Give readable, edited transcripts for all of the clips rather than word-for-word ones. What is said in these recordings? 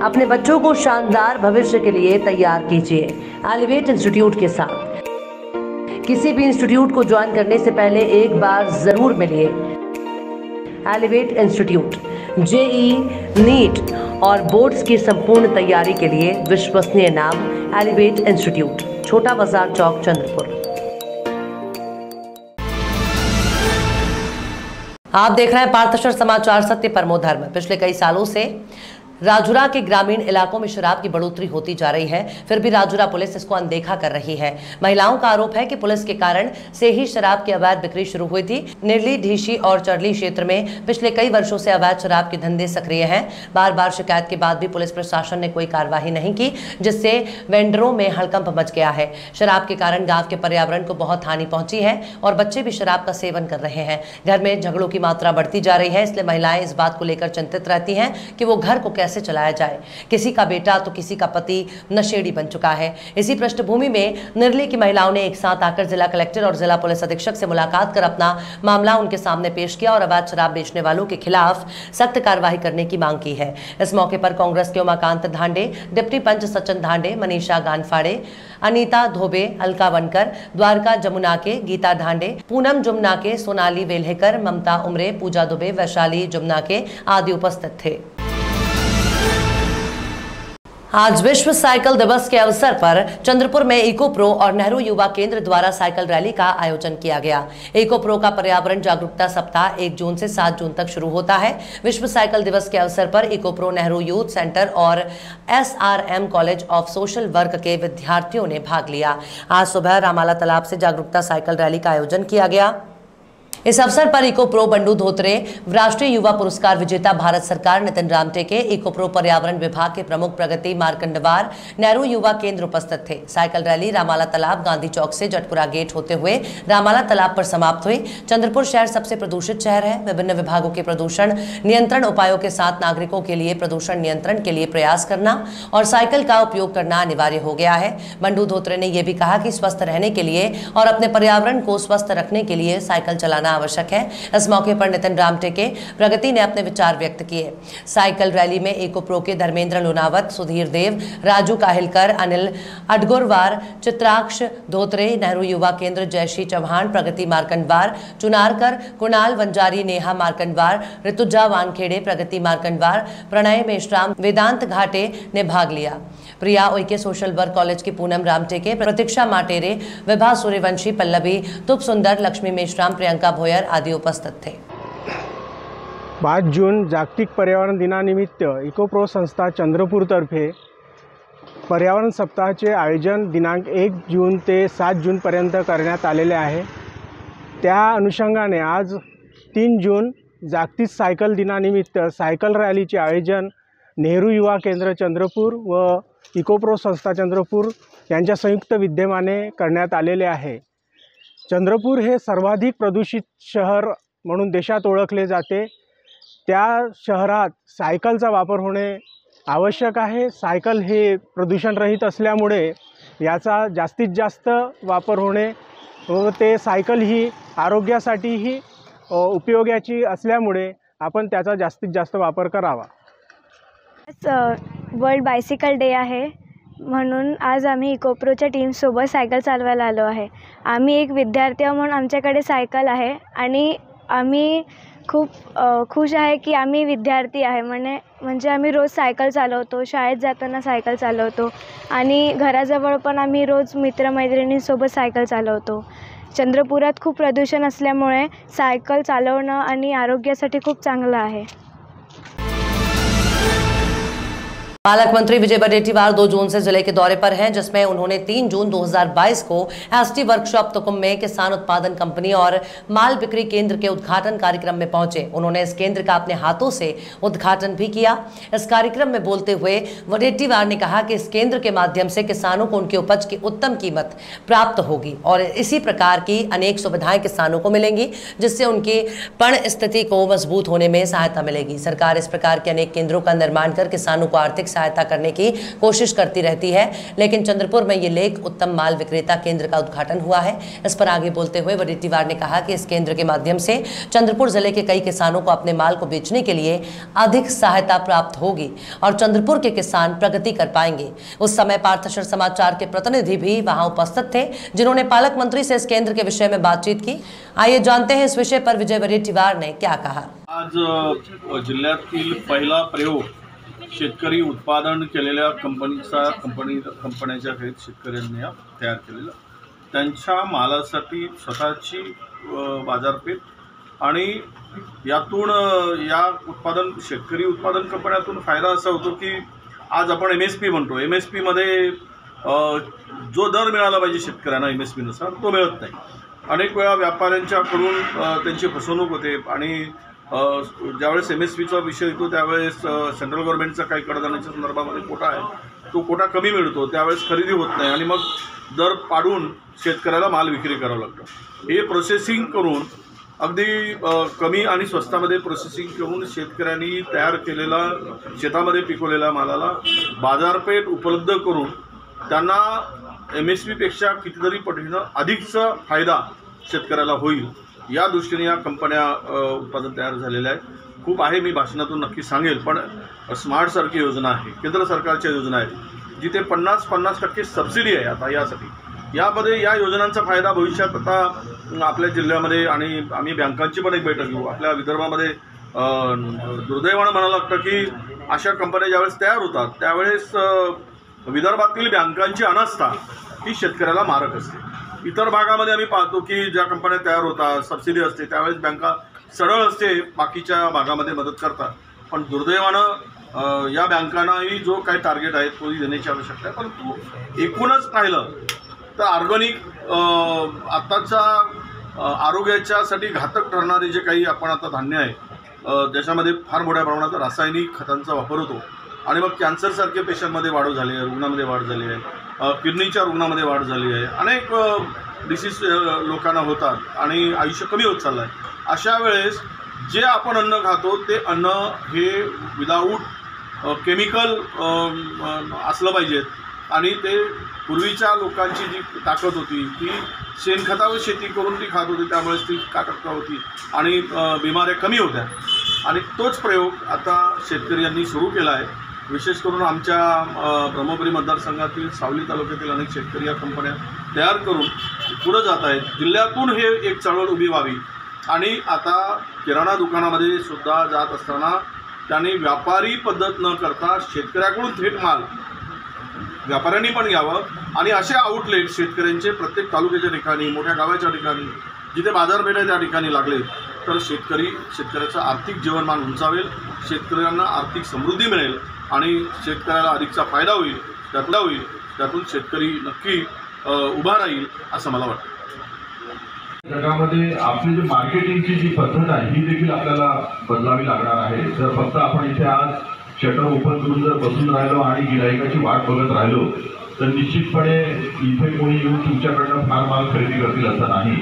अपने बच्चों को शानदार भविष्य के लिए तैयार कीजिए एलिवेट इंस्टीट्यूट के साथ। किसी भी इंस्टीट्यूट को ज्वाइन करने से पहले एक बार जरूर मिलिए। एलिवेट इंस्टीट्यूट जेईई, नीट और बोर्ड्स की संपूर्ण तैयारी के लिए विश्वसनीय नाम एलिवेट इंस्टीट्यूट, छोटा बाजार चौक, चंद्रपुर। आप देख रहे हैं पार्थशर समाचार, सत्य परमो धर्म। पिछले कई सालों से राजुरा के ग्रामीण इलाकों में शराब की बढ़ोतरी होती जा रही है, फिर भी राजुरा पुलिस इसको अनदेखा कर रही है। महिलाओं का आरोप है कि पुलिस के कारण से ही शराब की अवैध बिक्री शुरू हुई थी। निर्ली, ढीशी और चरली क्षेत्र में पिछले कई वर्षों से अवैध शराब के धंधे सक्रिय हैं। बार बार शिकायत के बाद भी पुलिस प्रशासन ने कोई कार्रवाई नहीं की, जिससे वेंडरों में हड़कंप मच गया है। शराब के कारण गाँव के पर्यावरण को बहुत हानि पहुंची है और बच्चे भी शराब का सेवन कर रहे हैं। घर में झगड़ों की मात्रा बढ़ती जा रही है, इसलिए महिलाएं इस बात को लेकर चिंतित रहती हैं कि वो घर को कैसे चलाया जाए। किसी का बेटा तो किसी का पति नशेड़ी बन चुका है। इसी पृष्ठभूमि में निर्ली की महिलाओं ने एक साथ आकर जिला कलेक्टर और जिला पुलिस अधीक्षक से मुलाकात कर अपना मामला उनके सामने पेश किया और अवैध शराब बेचने वालों के खिलाफ सख्त कार्रवाई करने की मांग की है। इस मौके पर कांग्रेस के उमाकांत धांडे, डिप्टी पंच सचिन धांडे, मनीषा गानफाड़े, अनीता धोबे, अलका वनकर, द्वारका जमुनाके, गीता धांडे, पूनम जुमनाके, सोनाली वेल्हेकर, ममता उमरे, पूजा दुबे, वैशाली जुमनाके आदि उपस्थित थे। आज विश्व साइकिल दिवस के अवसर पर चंद्रपुर में इको प्रो और नेहरू युवा केंद्र द्वारा साइकिल रैली का आयोजन किया गया। इको प्रो का पर्यावरण जागरूकता सप्ताह 1 जून से 7 जून तक शुरू होता है। विश्व साइकिल दिवस के अवसर पर Eco Pro, Nehru youth centre और SRM college of social work के विद्यार्थियों ने भाग लिया। आज सुबह रामाला तालाब से जागरूकता साइकिल रैली का आयोजन किया गया। इस अवसर पर इको प्रो बंडू धोत्रे, राष्ट्रीय युवा पुरस्कार विजेता भारत सरकार नितिन रामटेके, इको प्रो पर्यावरण विभाग के प्रमुख प्रगति मार्कंडवार, नेहरू युवा केंद्र उपस्थित थे। साइकिल रैली रामाला तालाब, गांधी चौक से जटपुरा गेट होते हुए रामाला तालाब पर समाप्त हुई। चंद्रपुर शहर सबसे प्रदूषित शहर है। विभिन्न विभागों के प्रदूषण नियंत्रण उपायों के साथ नागरिकों के लिए प्रदूषण नियंत्रण के लिए प्रयास करना और साइकिल का उपयोग करना अनिवार्य हो गया है। बंडू धोत्रे ने यह भी कहा कि स्वस्थ रहने के लिए और अपने पर्यावरण को स्वस्थ रखने के लिए साइकिल चलाना आवश्यक है। इस मौके पर नितिन रामटेके, प्रगति ने अपने विचार व्यक्त किए। साइकिल रैली में इको प्रो के धर्मेंद्र लुनावत, सुधीर देव, राजू काहिलकर, अनिल अडगोरवार, चित्राक्ष धोत्रे, नेहरू युवा केंद्र जयश्री चौहान, प्रगति मार्कंडवार, चुनारकर, कुणाल वंजारी, नेहा मार्कंडवार, ऋतुजा वानखेड़े, प्रगति मार्कंडवार, प्रणय मेश्राम, वेदांत घाटे ने भाग लिया। प्रिया ओइके सोशल वर्क कॉलेज की पूनम रामटेके, प्रतीक्षा माटेरे, विभा सूर्यवंशी, पल्लवी तुप सुंदर, लक्ष्मी मेश्राम, प्रियंका भोयर आदि उपस्थित थे। 5 जून जागतिक पर्यावरण दिनानिमित्त इको प्रो संस्था चंद्रपूरतर्फे पर्यावरण सप्ताहाचे आयोजन दिनांक 1 जून ते 7 जूनपर्यंत करण्यात आलेले आहे। त्या अनुषंगाने आज 3 जून जागतिक सायकल दिनानिमित्त सायकल रॅलीचे आयोजन नेहरू युवा केंद्र चंद्रपूर व इको प्रो संस्था चंद्रपूर यांच्या संयुक्त विद्यमाने करण्यात आलेले आहे। चंद्रपूर हे सर्वाधिक प्रदूषित शहर म्हणून देशात ओळखले जाते। त्या शहरात सायकलचा वापर होणे आवश्यक आहे। सायकल हे प्रदूषण रहित असल्यामुळे याचा जास्तीत जास्त वापर होणे व ते सायकल ही आरोग्यासाठीही उपयोगाची असल्यामुळे आपण त्याचा जास्तीत जास्त वापर करावा। वर्ल्ड बायसिकल डे आहे म्हणून आज आम्ही इको प्रोच्या टीमसोबत सायकल चालवायला आलो आहे। आम्ही एक विद्यार्थी म्हणून आमच्याकडे सायकल आहे आणि आम्ही खूप खुश आहे की आम्ही विद्यार्थी आहे म्हणजे आम्ही रोज सायकल चालवतो, शाळेत जाताना सायकल चालवतो आणि घराजवळ पण आम्ही रोज मित्रमैत्रिणींसोबत सायकल चालवतो। चंद्रपुरात खूप प्रदूषण असल्यामुळे सायकल चालवणं आणि आरोग्यासाठी खूप चांगलं आहे। पालक मंत्री विजय वडेट्टीवार 2 जून से जिले के दौरे पर हैं, जिसमें उन्होंने 3 जून 2022 को एसटी वर्कशॉप तुकुम में किसान उत्पादन कंपनी और माल बिक्री केंद्र के उद्घाटन कार्यक्रम में पहुंचे। उन्होंने इस केंद्र का अपने हाथों से उद्घाटन भी किया। इस कार्यक्रम में बोलते हुए वडेट्टीवार ने कहा कि इस केंद्र के माध्यम से किसानों को उनकी उपज की उत्तम कीमत प्राप्त होगी और इसी प्रकार की अनेक सुविधाएं किसानों को मिलेंगी, जिससे उनकी पण स्थिति को मजबूत होने में सहायता मिलेगी। सरकार इस प्रकार के अनेक केंद्रों का निर्माण कर किसानों को आर्थिक सहायता करने की कोशिश करती रहती है, लेकिन चंद्रपुर में ये लेक उत्तम माल विक्रेता केंद्र का उद्घाटन हुआ है। इस पर आगे बोलते हुए वडेट्टीवार ने कहा कि इस केंद्र के माध्यम से चंद्रपुर जिले के कई किसानों को अपने माल को बेचने के लिए अधिक सहायता प्राप्त होगी और चंद्रपुर के किसान प्रगति कर पाएंगे। उस समय पार्थशर समाचार के प्रतिनिधि भी वहां उपस्थित थे, जिन्होंने पालक मंत्री से इस केंद्र के विषय में बातचीत की। आइए जानते हैं इस विषय पर विजय वडेट्टीवार ने क्या कहा। आज जिल्ह्यातील पहिला प्रयोग शेतकरी उत्पादन केलेल्या कंपन्याच्या काही शेतकऱ्यांनी तयार केलेला, त्यांच्या मालासाठी स्वतःची बाजारपेठ आणि यातून या शेतकरी उत्पादन कंपन्यातून फायदा असा होतो की आज आपण MSP म्हणतो, MSP मध्ये जो दर मिळाला पाहिजे शेतकऱ्यांना MSP नुसार तो मिळत नाही। अनेक वेळा व्यापाऱ्यांच्याकडून त्यांची फसवणूक होते आणि ज्यावेळेस MSPचा विषय येतो त्यावेळेस सेंट्रल गव्हर्नमेंटचा काही कडधान्याच्या संदर्भामध्ये कोटा आहे, तो कोटा कमी मिळतो, त्यावेळेस खरेदी होत नाही आणि मग दर पाडून शेतकऱ्याला माल विक्री करावा लागतो। हे प्रोसेसिंग करून अगदी कमी आणि स्वस्तामध्ये प्रोसेसिंग करून शेतकऱ्यांनी तयार केलेला शेतामध्ये पिकवलेल्या मालाला बाजारपेठ उपलब्ध करून त्यांना MSP पेक्षा कितीतरी पटीनं अधिकचा फायदा शेतकऱ्याला होईल या दृष्टीने या कंपन्या उत्पादन तयार झालेल्या आहेत। खूप आहे, मी भाषणातून नक्की सांगेल, पण स्मार्ट सारखी योजना आहे, केंद्र सरकारच्या योजना आहेत जिथे 50% सबसिडी आहे आता यासाठी। यामध्ये या योजनांचा फायदा भविष्यात आता आपल्या जिल्ह्यामध्ये आणि आम्ही बँकांची पण एक बैठक घेऊ। आपल्या विदर्भामध्ये दुर्दैवानं म्हणावं लागतं की अशा कंपन्या ज्यावेळेस तयार होतात त्यावेळेस विदर्भातील बँकांची अनास्था ही शेतकऱ्याला मारक असते। इतर भागामध्ये आम्ही पाहतो की ज्या कंपन्या तयार होतात सबसिडी असते त्यावेळेस बँका सरळ असते बाकीच्या भागामध्ये मदत करतात, पण दुर्दैवानं या बँकांनाही जो काही टार्गेट आहे तो देण्याची आवश्यकता आहे। परंतु एकूणच पाहिलं तर ऑर्गॅनिक आताच्या आरोग्याच्यासाठी घातक ठरणारे जे काही आपण आता धान्य आहे ज्याच्यामध्ये फार मोठ्या प्रमाणात रासायनिक खतांचा वापर होतो आणि मग कॅन्सरसारखे पेशंटमध्ये वाढ झाली आहे, रुग्णामध्ये वाढ झाली आहे, किडनीच्या रुग्णामध्ये वाढ झाली आहे, अनेक डिसीज लोकांना होतात आणि आयुष्य कमी होत चाललं आहे। अशा वेळेस जे आपण अन्न खातो ते अन्न हे विदाऊट केमिकल असलं पाहिजेत आणि ते पूर्वीच्या लोकांची जी ताकद होती ती शेणखतावर शेती करून ती खात होती, त्यामुळेच ती ताकदता होती आणि बिमाऱ्या कमी होत्या आणि तोच प्रयोग आता शेतकरी यांनी सुरू केला आहे। विशेष करून आमच्या ब्रह्मपुरी मतदारसंघातील सावली तालुक्यातील अनेक शेतकरी या कंपन्या तयार करून पुढे जात आहेत। जिल्ह्यातून हे एक चळवळ उभी व्हावी आणि आता किराणा दुकानामध्ये सुद्धा जात असताना त्यांनी व्यापारी पद्धत न करता शेतकऱ्याकडून थेट माल व्यापाऱ्यांनी पण घ्यावं आणि असे आउटलेट शेतकऱ्यांचे प्रत्येक तालुक्याच्या ठिकाणी मोठ्या गावाच्या ठिकाणी जिथे बाजारपेठ आहे त्या ठिकाणी लागले तर शेतकऱ्याचं आर्थिक जीवनमान उंचावेल, शेतकऱ्यांना आर्थिक समृद्धी मिळेल आणि शेतकऱ्याला अधिकचा फायदा होईल, त्यातून शेतकरी नक्की उभा राहील असं मला वाटतं। जगामध्ये आपली जी मार्केटिंगची जी पद्धत आहे ही देखील आपल्याला बदलावी लागणार आहे। जर फक्त आपण इथे आज शटर ओपन करून जर बसून राहिलो आणि गिराईकाची वाट बघत राहिलो तर निश्चितपणे इथे कोणी येऊन तुमच्याकडनं फार माल खरेदी करतील असं नाही।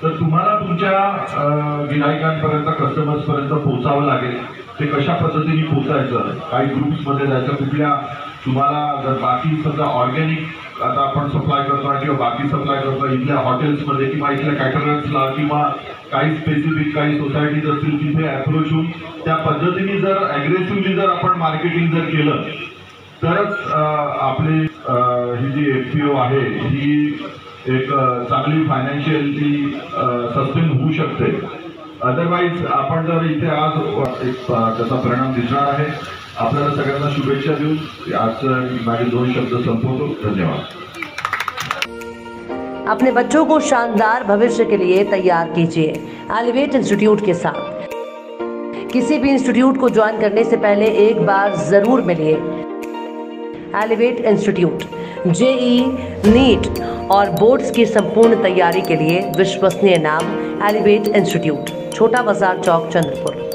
तर तुम्हाला तुमच्या गिराईकांपर्यंत कस्टमर्सपर्यंत पोहोचावं लागेल। ते कशा पद्धतीने पोहोचायचं, काही ग्रुप्समध्ये जायचं, कुठल्या तुम्हाला जर बाकी समजा ऑर्गॅनिक आता आपण सप्लाय करतो किंवा बाकी सप्लाय करतो इथल्या हॉटेल्समध्ये किंवा इथल्या कॅटरर्सला किंवा काही स्पेसिफिक काही सोसायटीज असतील तिथे अप्रोच होऊन त्या पद्धतीने जर ॲग्रेसिव्हली जर आपण मार्केटिंग जर केलं तरच आपली ही जी FPO आहे ही एक चांगली फायनान्शियली सस्टेन होऊ शकते। अदरवाईज आपण जर इथे आज एक त्याचा परिणाम दिसणार आहे। आपल्याला सगळ्यांना शुभेच्छा देऊन आज माझे 2 शब्द संपवतो। धन्यवाद। अपने बच्चों को शानदार भविष्य के लिए तैयार कीजिए एलिवेट इंस्टीट्यूट के साथ। किसी भी इंस्टीट्यूट को ज्वाइन करने से पहले एक बार जरूर मिलिए। एलिवेट इंस्टीट्यूट JEE, नीट और बोर्ड्स की संपूर्ण तैयारी के लिए विश्वसनीय नाम एलिवेट इंस्टीट्यूट, छोटा बाजार चौक, चंद्रपुर।